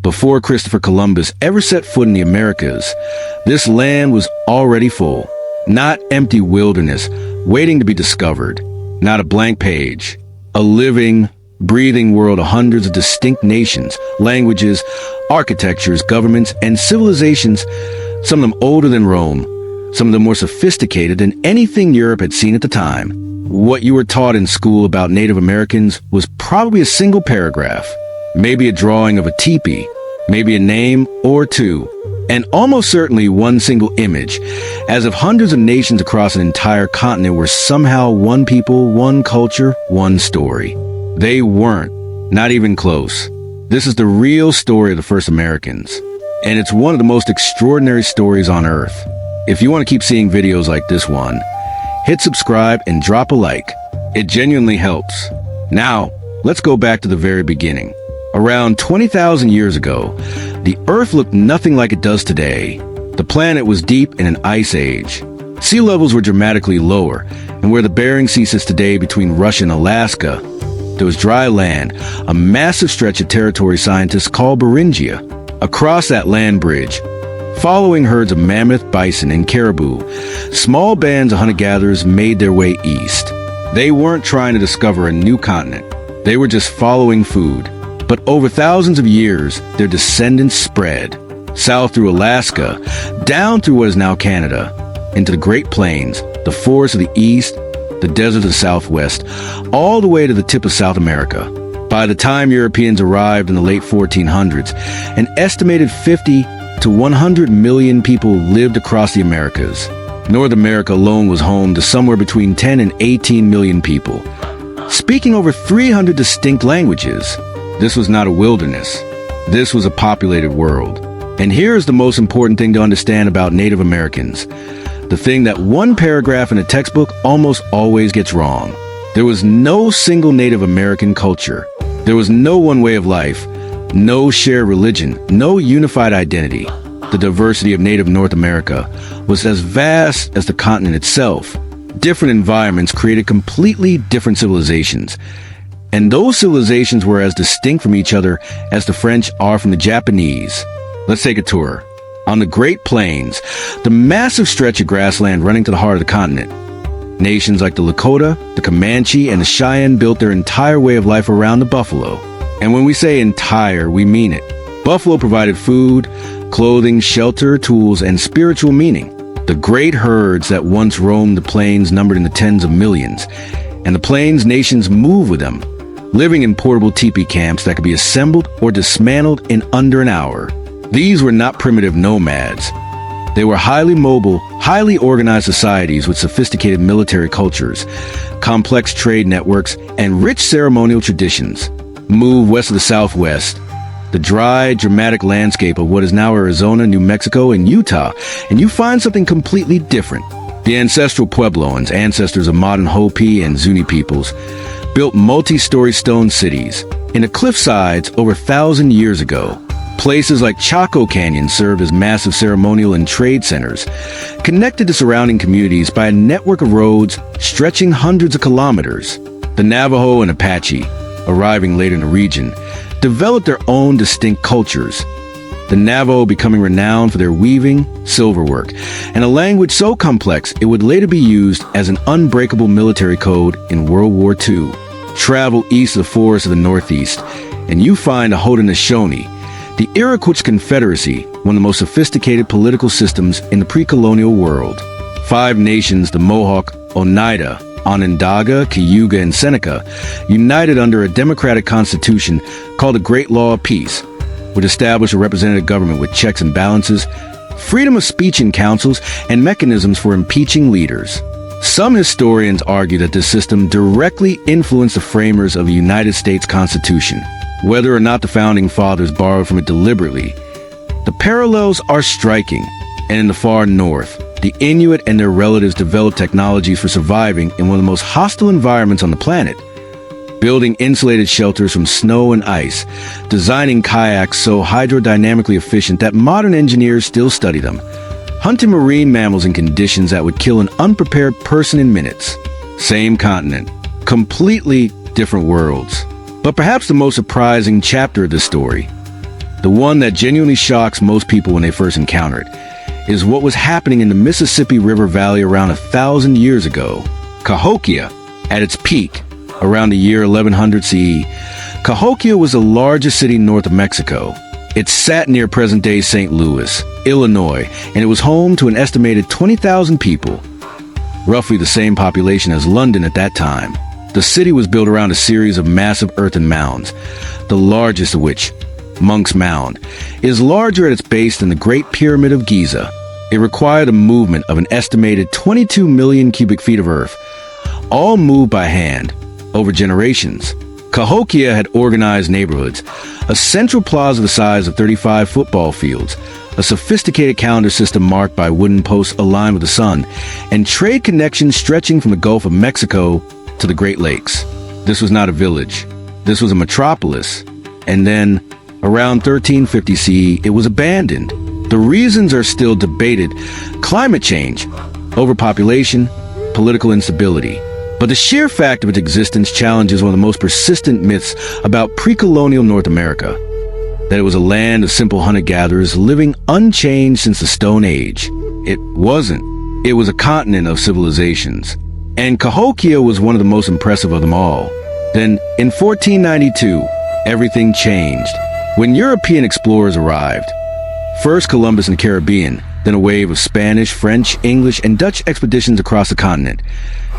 Before Christopher Columbus ever set foot in the Americas, this land was already full. Not empty wilderness, waiting to be discovered. Not a blank page. A living, breathing world of hundreds of distinct nations, languages, architectures, governments, and civilizations, some of them older than Rome, some of them more sophisticated than anything Europe had seen at the time. What you were taught in school about Native Americans was probably a single paragraph, maybe a drawing of a teepee, maybe a name or two, and almost certainly one single image, as if hundreds of nations across an entire continent were somehow one people, one culture, one story. They weren't, not even close. This is the real story of the first Americans, and it's one of the most extraordinary stories on Earth. If you want to keep seeing videos like this one, hit subscribe and drop a like. It genuinely helps. Now, let's go back to the very beginning. Around 20,000 years ago, the Earth looked nothing like it does today. The planet was deep in an ice age. Sea levels were dramatically lower, and where the Bering Sea sits today between Russia and Alaska, there was dry land, a massive stretch of territory scientists call Beringia. Across that land bridge, following herds of mammoth, bison, and caribou, small bands of hunter-gatherers made their way east. They weren't trying to discover a new continent. They were just following food. But over thousands of years, their descendants spread, south through Alaska, down through what is now Canada, into the Great Plains, the forests of the east, the deserts of the southwest, all the way to the tip of South America. By the time Europeans arrived in the late 1400s, an estimated 50 to 100 million people lived across the Americas. North America alone was home to somewhere between 10 and 18 million people, speaking over 300 distinct languages. This was not a wilderness. This was a populated world. And here's the most important thing to understand about Native Americans. The thing that one paragraph in a textbook almost always gets wrong. There was no single Native American culture. There was no one way of life, no shared religion, no unified identity. The diversity of Native North America was as vast as the continent itself. Different environments created completely different civilizations. And those civilizations were as distinct from each other as the French are from the Japanese. Let's take a tour. On the Great Plains, the massive stretch of grassland running to the heart of the continent, nations like the Lakota, the Comanche, and the Cheyenne built their entire way of life around the buffalo. And when we say entire, we mean it. Buffalo provided food, clothing, shelter, tools, and spiritual meaning. The great herds that once roamed the plains numbered in the tens of millions, and the plains nations moved with them, living in portable teepee camps that could be assembled or dismantled in under an hour. These were not primitive nomads. They were highly mobile, highly organized societies with sophisticated military cultures, complex trade networks, and rich ceremonial traditions. Move west of the Southwest, the dry, dramatic landscape of what is now Arizona, New Mexico, and Utah, and you find something completely different. The ancestral Puebloans, ancestors of modern Hopi and Zuni peoples, built multi-story stone cities in the cliff sides over 1,000 years ago. Places like Chaco Canyon served as massive ceremonial and trade centers, connected to surrounding communities by a network of roads stretching hundreds of kilometers. The Navajo and Apache, arriving later in the region, developed their own distinct cultures. The Navajo becoming renowned for their weaving, silverwork, and a language so complex it would later be used as an unbreakable military code in World War II. Travel east of the forests of the Northeast, and you find the Haudenosaunee, the Iroquois Confederacy, one of the most sophisticated political systems in the pre-colonial world. 5 nations, the Mohawk, Oneida, Onondaga, Cayuga, and Seneca, united under a democratic constitution called the Great Law of Peace, would establish a representative government with checks and balances, freedom of speech in councils, and mechanisms for impeaching leaders. Some historians argue that this system directly influenced the framers of the United States Constitution. Whether or not the Founding Fathers borrowed from it deliberately, the parallels are striking. And in the far north, the Inuit and their relatives developed technologies for surviving in one of the most hostile environments on the planet, building insulated shelters from snow and ice, designing kayaks so hydrodynamically efficient that modern engineers still study them, hunting marine mammals in conditions that would kill an unprepared person in minutes. Same continent, completely different worlds. But perhaps the most surprising chapter of this story the one that genuinely shocks most people when they first encounter it, is what was happening in the Mississippi River Valley around 1,000 years ago. Cahokia, at its peak, around the year 1100 CE, Cahokia was the largest city north of Mexico. It sat near present-day St. Louis, Illinois, and it was home to an estimated 20,000 people, roughly the same population as London at that time. The city was built around a series of massive earthen mounds, the largest of which, Monk's Mound, is larger at its base than the Great Pyramid of Giza. It required a movement of an estimated 22 million cubic feet of earth, all moved by hand, over generations. Cahokia had organized neighborhoods, a central plaza the size of 35 football fields, a sophisticated calendar system marked by wooden posts aligned with the sun, and trade connections stretching from the Gulf of Mexico to the Great Lakes. This was not a village. This was a metropolis. And then, around 1350 CE, it was abandoned. The reasons are still debated: climate change, overpopulation, political instability. But the sheer fact of its existence challenges one of the most persistent myths about pre-colonial North America, that it was a land of simple hunter-gatherers living unchanged since the Stone Age. It wasn't. It was a continent of civilizations. And Cahokia was one of the most impressive of them all. Then, in 1492, everything changed. When European explorers arrived, first Columbus and the Caribbean, then a wave of Spanish, French, English, and Dutch expeditions across the continent,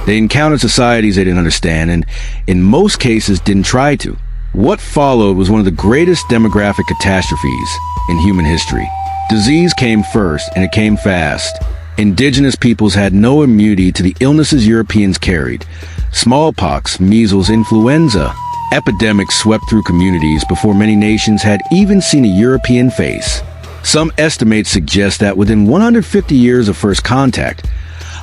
they encountered societies they didn't understand and, in most cases, didn't try to. What followed was one of the greatest demographic catastrophes in human history. Disease came first, and it came fast. Indigenous peoples had no immunity to the illnesses Europeans carried. Smallpox, measles, influenza. Epidemics swept through communities before many nations had even seen a European face. Some estimates suggest that within 150 years of first contact,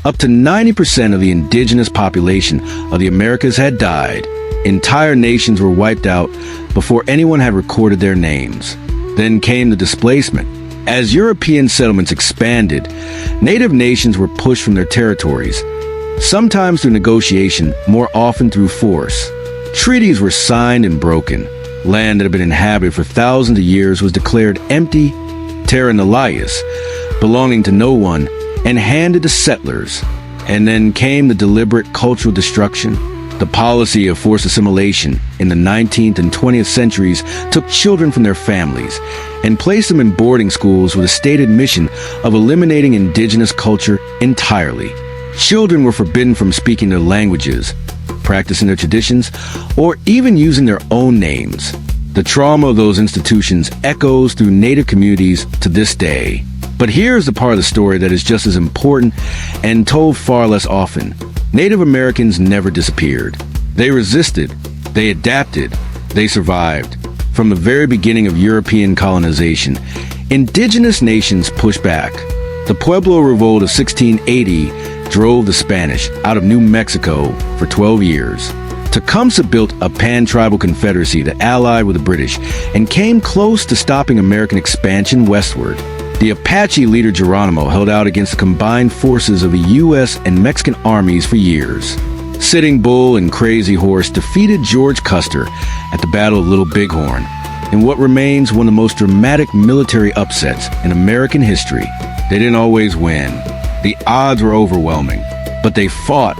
up to 90% of the indigenous population of the Americas had died. Entire nations were wiped out before anyone had recorded their names. Then came the displacement. As European settlements expanded, native nations were pushed from their territories, sometimes through negotiation, more often through force. Treaties were signed and broken. Land that had been inhabited for thousands of years was declared empty, terra nullius, belonging to no one, and handed to settlers. And then came the deliberate cultural destruction. The policy of forced assimilation in the 19th and 20th centuries took children from their families and placed them in boarding schools with a stated mission of eliminating indigenous culture entirely. Children were forbidden from speaking their languages, practicing their traditions, or even using their own names. The trauma of those institutions echoes through native communities to this day. But here's the part of the story that is just as important and told far less often. Native Americans never disappeared. They resisted, they adapted, they survived. From the very beginning of European colonization, indigenous nations pushed back. The Pueblo Revolt of 1680 drove the Spanish out of New Mexico for 12 years. Tecumseh built a pan-tribal confederacy that allied with the British and came close to stopping American expansion westward. The Apache leader Geronimo held out against the combined forces of the U.S. and Mexican armies for years. Sitting Bull and Crazy Horse defeated George Custer at the Battle of Little Bighorn in what remains one of the most dramatic military upsets in American history. They didn't always win. The odds were overwhelming, but they fought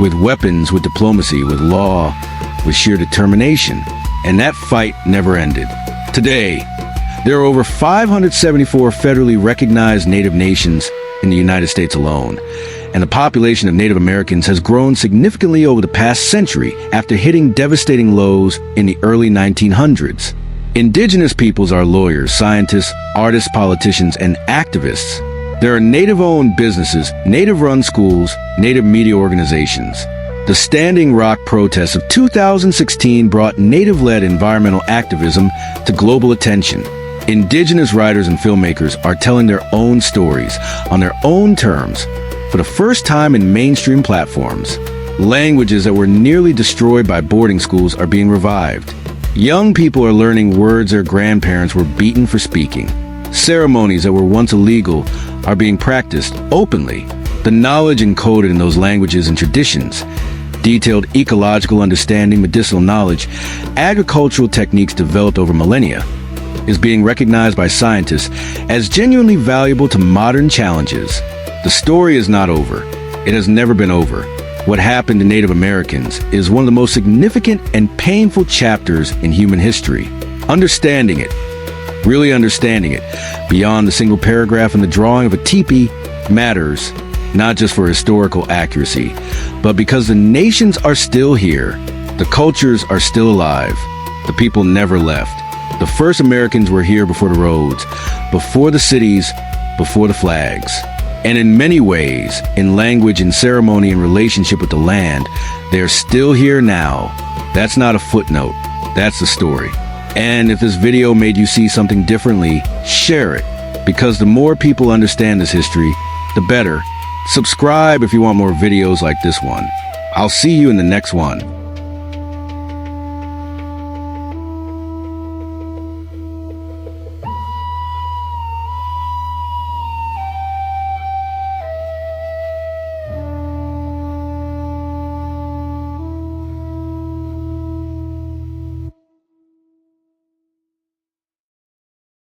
with weapons, with diplomacy, with law, with sheer determination, and that fight never ended. Today, there are over 574 federally recognized Native nations in the United States alone, and the population of Native Americans has grown significantly over the past century after hitting devastating lows in the early 1900s. Indigenous peoples are lawyers, scientists, artists, politicians, and activists. There are Native-owned businesses, Native-run schools, Native media organizations. The Standing Rock protests of 2016 brought Native-led environmental activism to global attention. Indigenous writers and filmmakers are telling their own stories on their own terms for the first time in mainstream platforms. Languages that were nearly destroyed by boarding schools are being revived. Young people are learning words their grandparents were beaten for speaking. Ceremonies that were once illegal are being practiced openly. The knowledge encoded in those languages and traditions, detailed ecological understanding, medicinal knowledge, agricultural techniques developed over millennia, is being recognized by scientists as genuinely valuable to modern challenges. The story is not over. It has never been over. What happened to Native Americans is one of the most significant and painful chapters in human history. Understanding it, really understanding it, beyond the single paragraph in the drawing of a teepee, matters, not just for historical accuracy, but because the nations are still here, the cultures are still alive, the people never left. The first Americans were here before the roads, before the cities, before the flags. And in many ways, in language and ceremony and relationship with the land, they're still here now. That's not a footnote. That's the story. And if this video made you see something differently, share it. Because the more people understand this history, the better. Subscribe if you want more videos like this one. I'll see you in the next one.